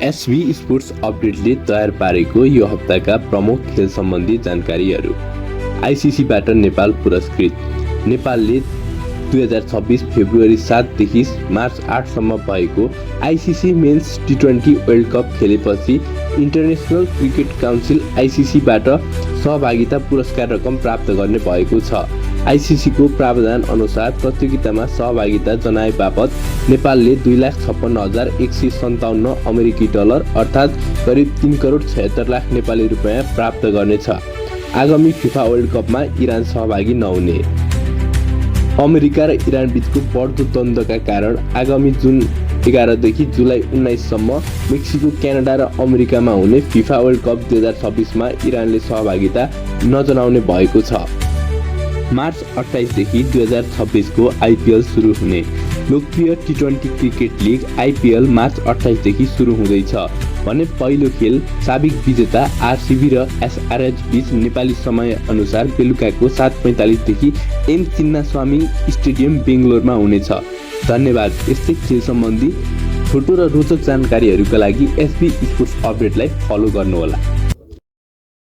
SB sports अपडेटले तयार पारेको यो हप्ताका प्रमुख खेल सम्बन्धी जानकारीहरू। आइसिसीबाट नेपाल पुरस्कृत। नेपालले 2026 फेब्रुअरी 7 देखि मार्च 8 सम्म भएको आइसिसी मेन्स टी20 वर्ल्ड कप खेलेपछि इन्टरनेसनल क्रिकेट काउन्सिल आइसिसीबाट सहभागिता पुरस्कार रकम प्राप्त गर्ने भएको छ। आइसिसीको प्रावधान अनुसार प्रतियोगितामा सहभागिता जनाए बापत नेपालले 2,56,157 अमेरिकी डलर अर्थात् करिब 3,76,00,000 नेपाली रुपैयाँ प्राप्त गर्नेछ। आगामी फिफा वर्ल्ड कपमा इरान सहभागी नहुने। अमेरिका र इरान बीचको बढ्दो द्वन्द्वका कारण आगामी जुन 11 देखि जुलाई 19 सम्म मेक्सिको, क्यानाडा र अमेरिकामा हुने फिफा वर्ल्ड कप 2026 मा इरानले सहभागिता नजनाउने भएको छ। मार्च 28 देखि 2026 को आइपिएल सुरु हुने। लोकप्रिय टी20 क्रिकेट लिग आइपिएल मार्च 28 देखि सुरु हुँदैछ भने पहिलो खेल साबिक विजेता आरसिबी र एसआरएच बीच नेपाली समय अनुसार बेलुकाको 7:45 देखि एम चिन्नास्वामी स्टेडियम बेङ्गलोरमा हुनेछ। धन्यवाद। यस्तै खेल सम्बन्धी छोटो र रोचक जानकारीहरूका लागि एसबी स्पोर्ट्स अपडेटलाई फलो गर्नुहोला।